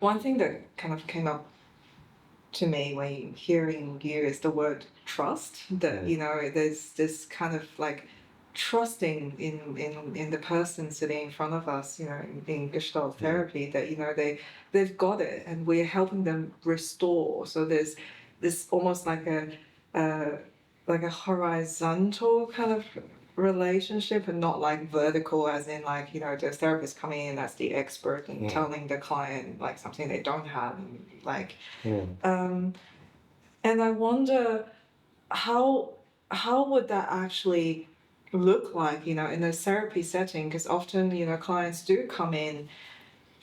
One thing that kind of came up to me when hearing you is the word trust. That there's this kind of like trusting in the person sitting in front of us. In Gestalt therapy, that they've got it, and we're helping them restore. So there's this almost uh, like a horizontal kind of relationship, and not like vertical, as in like the therapist coming in as the expert and telling the client like something they don't have, like um, and I wonder how would that actually look like, in a therapy setting? Because often, clients do come in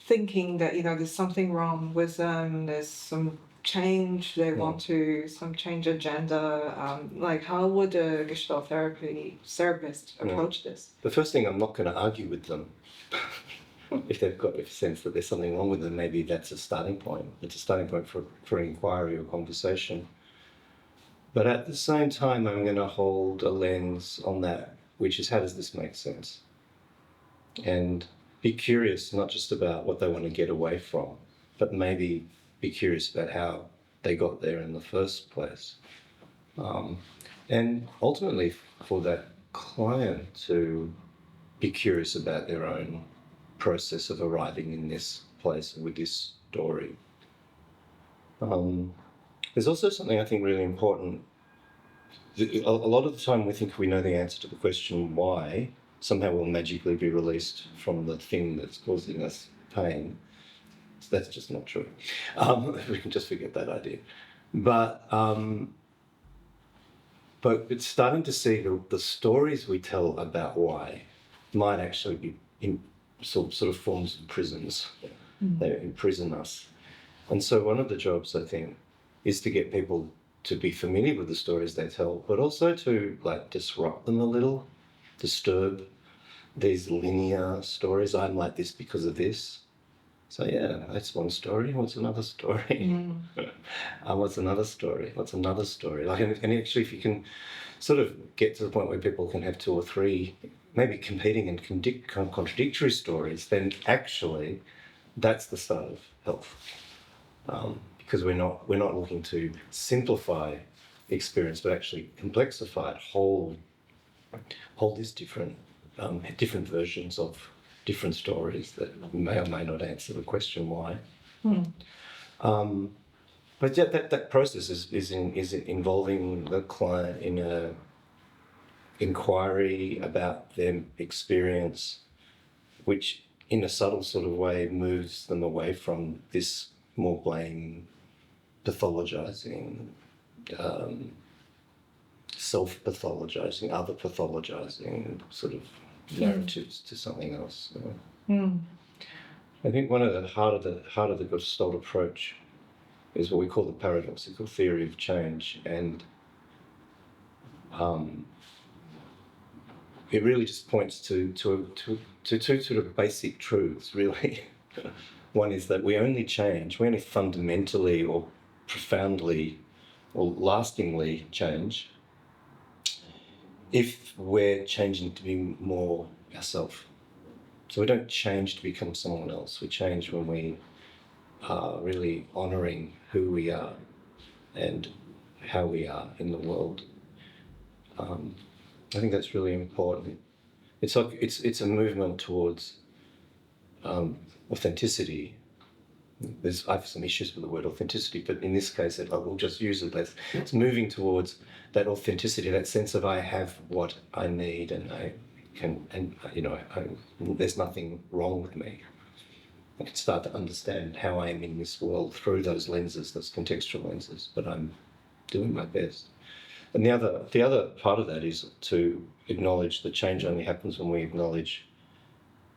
thinking that, there's something wrong with them, there's some change they want to, some change agenda. Like, how would a Gestalt therapist approach this? The first thing, I'm not going to argue with them. If they've got a sense that there's something wrong with them, maybe that's a starting point. It's a starting point for inquiry or conversation. But at the same time, I'm going to hold a lens on that, which is, how does this make sense? And be curious, not just about what they want to get away from, but maybe be curious about how they got there in the first place. And ultimately, for that client to be curious about their own process of arriving in this place with this story. There's also something I think really important. A lot of the time we think we know the answer to the question why. Somehow we'll magically be released from the thing that's causing us pain. So that's just not true. We can just forget that idea. But it's starting to see the stories we tell about why might actually be in sort of forms of prisons. They imprison us. And so one of the jobs, I think, is to get people to be familiar with the stories they tell, but also to like disrupt them a little, disturb these linear stories. I'm like this because of this. So yeah, that's one story. What's another story? What's another story? What's another story? Like, and actually, if you can sort of get to the point where people can have two or three, maybe competing and contradictory stories, then actually, that's the start of health. Because we're not looking to simplify experience, but actually complexify it, hold these different versions of different stories that may or may not answer the question why. But yeah, that process is involving the client in a inquiry about their experience, which in a subtle sort of way moves them away from this more blame, pathologizing, self-pathologizing, other pathologizing sort of narratives to something else. I think one of the heart of the Gestalt approach is what we call the paradoxical theory of change, and it really just points to two sort of basic truths, really. One is that we only fundamentally or profoundly or lastingly change if we're changing to be more ourselves. So we don't change to become someone else. We change when we are really honouring who we are and how we are in the world. I think that's really important. It's like it's a movement towards authenticity. I have some issues with the word authenticity, but in this case, I will just use it as it's moving towards that authenticity, that sense of I have what I need, and I can, and there's nothing wrong with me. I can start to understand how I am in this world through those lenses, those contextual lenses, but I'm doing my best. And the other part of that is to acknowledge that change only happens when we acknowledge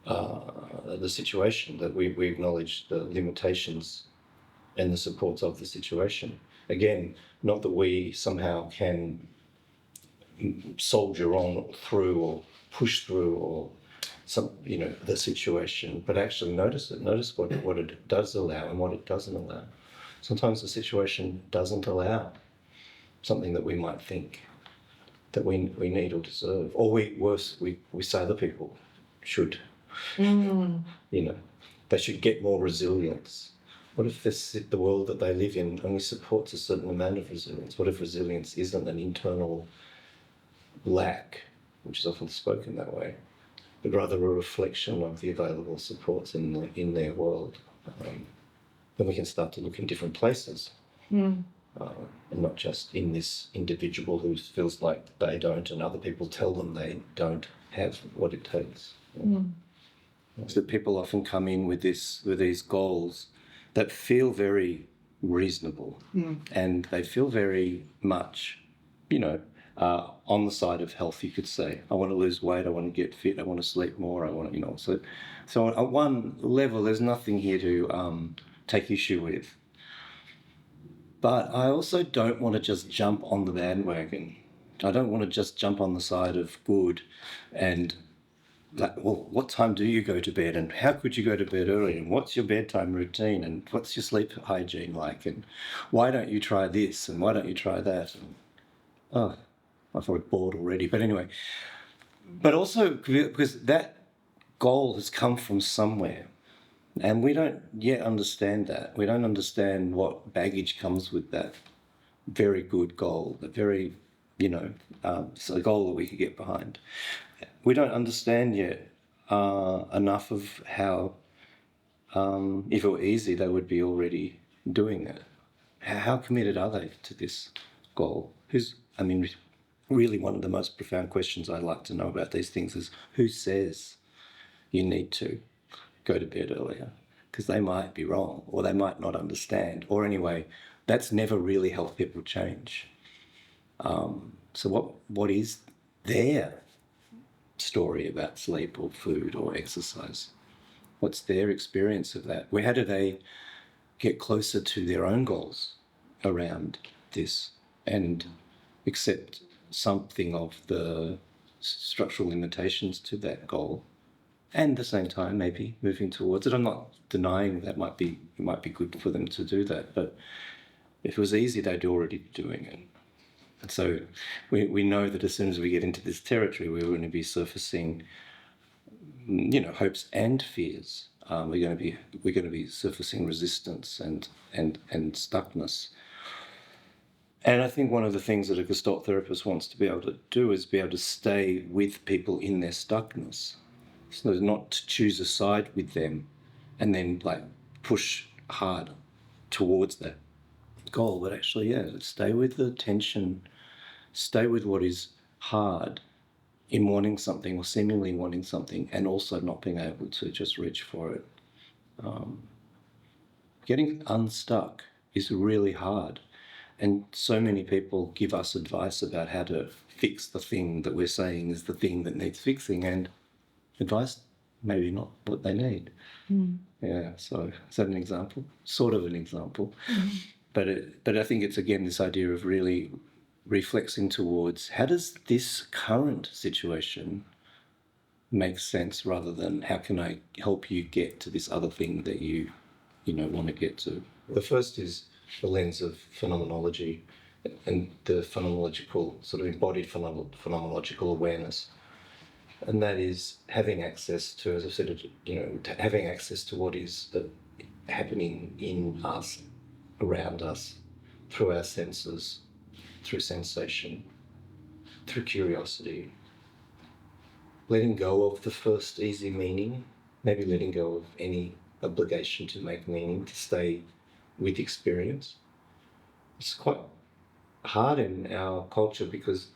the situation, that we acknowledge the limitations and the supports of the situation. Again, not that we somehow can soldier on through or push through or the situation, but actually notice it. Notice what it does allow and what it doesn't allow. Sometimes the situation doesn't allow something that we might think that we need or deserve, or we say other people should. They should get more resilience, What if the world that they live in only supports a certain amount of resilience? What if resilience isn't an internal lack, which is often spoken that way, but rather a reflection of the available supports in their world? Then we can start to look in different places, and not just in this individual who feels like they don't, and other people tell them they don't have what it takes. So people often come in with these goals that feel very reasonable, and they feel very much, on the side of health. You could say, I want to lose weight, I want to get fit, I want to sleep more, I want to, So at one level, there's nothing here to take issue with. But I also don't want to just jump on the bandwagon. I don't want to just jump on the side of good and like, well, what time do you go to bed, and how could you go to bed early, and what's your bedtime routine, and what's your sleep hygiene like, and why don't you try this, and why don't you try that? And, oh, I'm probably bored already, but anyway. But also because that goal has come from somewhere, and we don't yet understand that. We don't understand what baggage comes with that very good goal, the very, so a goal that we could get behind. We don't understand yet enough of how, if it were easy, they would be already doing it. How committed are they to this goal? Really one of the most profound questions I'd like to know about these things is who says you need to go to bed earlier? Because they might be wrong, or they might not understand, or anyway, that's never really helped people change. So what is their story about sleep or food or exercise? What's their experience of that? How do they get closer to their own goals around this and accept something of the structural limitations to that goal, and at the same time maybe moving towards it? I'm not denying that it might be good for them to do that, but if it was easy, they'd already be doing it. And so we know that as soon as we get into this territory, we're going to be surfacing, hopes and fears. We're going to be surfacing resistance and stuckness. And I think one of the things that a Gestalt therapist wants to be able to do is be able to stay with people in their stuckness. So not to choose a side with them and then push hard towards that goal, but actually, stay with the tension, stay with what is hard in wanting something or seemingly wanting something, and also not being able to just reach for it. Getting unstuck is really hard. And so many people give us advice about how to fix the thing that we're saying is the thing that needs fixing, and advice maybe not what they need. Yeah, so is that an example? Sort of an example. But I think it's, again, this idea of really reflexing towards how does this current situation make sense, rather than how can I help you get to this other thing that you want to get to. The first is the lens of phenomenology and the phenomenological, sort of embodied phenomenological awareness. And that is having access to, as I said, having access to what is happening in us, around us, through our senses, through sensation, through curiosity. Letting go of the first easy meaning, maybe letting go of any obligation to make meaning, to stay with experience. It's quite hard in our culture because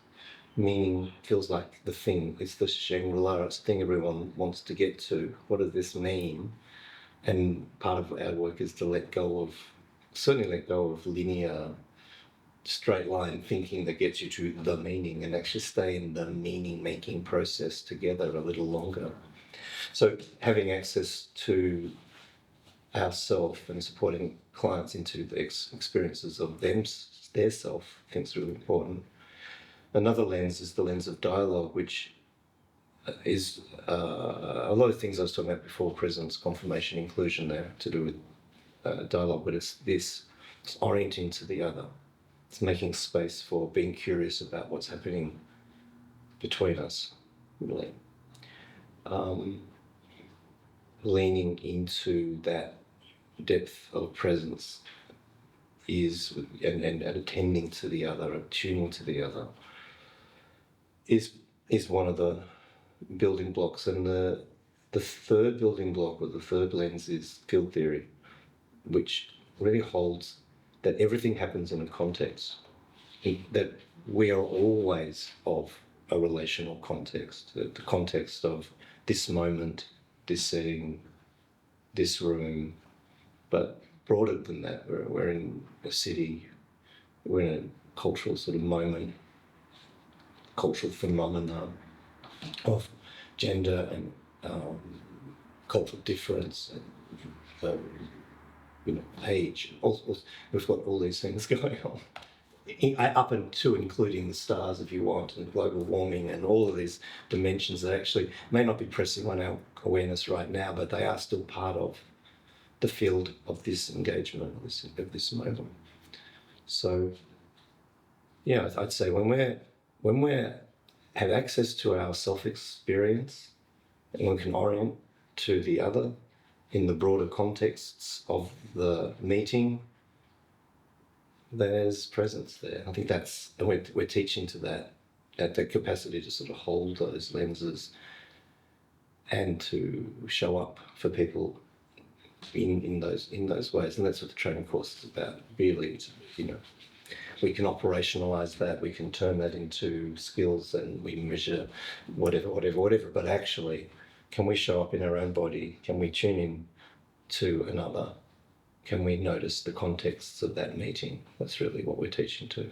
meaning feels like the thing. It's the Shangri-La, it's the thing everyone wants to get to. What does this mean? And part of our work is to certainly let go of linear, straight line thinking that gets you to the meaning, and actually stay in the meaning making process together a little longer. So having access to ourself and supporting clients into the experiences of their self, I think is really important. Another lens is the lens of dialogue, which is a lot of things I was talking about before: presence, confirmation, inclusion, there to do with dialogue, but it's orienting to the other. It's making space for being curious about what's happening between us, really. Leaning into that depth of presence is, and attending to the other, attuning to the other, is one of the building blocks. And the third building block, or the third lens, is field theory, which really holds that everything happens in a context, that we are always of a relational context, the context of this moment, this setting, this room. But broader than that, we're in a city, we're in a cultural sort of moment, cultural phenomena of gender and cultural difference and age. We've got all these things going on. Up and including the stars, if you want, and global warming, and all of these dimensions that actually may not be pressing on our awareness right now, but they are still part of the field of this engagement, of this moment. So, yeah, I'd say when we have access to our self-experience, and we can orient to the other in the broader contexts of the meeting, there's presence there. I think that's, and we're teaching to that capacity to sort of hold those lenses and to show up for people in those ways. And that's what the training course is about, really. We can operationalize that, we can turn that into skills, and we measure whatever, but actually, can we show up in our own body? Can we tune in to another? Can we notice the contexts of that meeting? That's really what we're teaching to.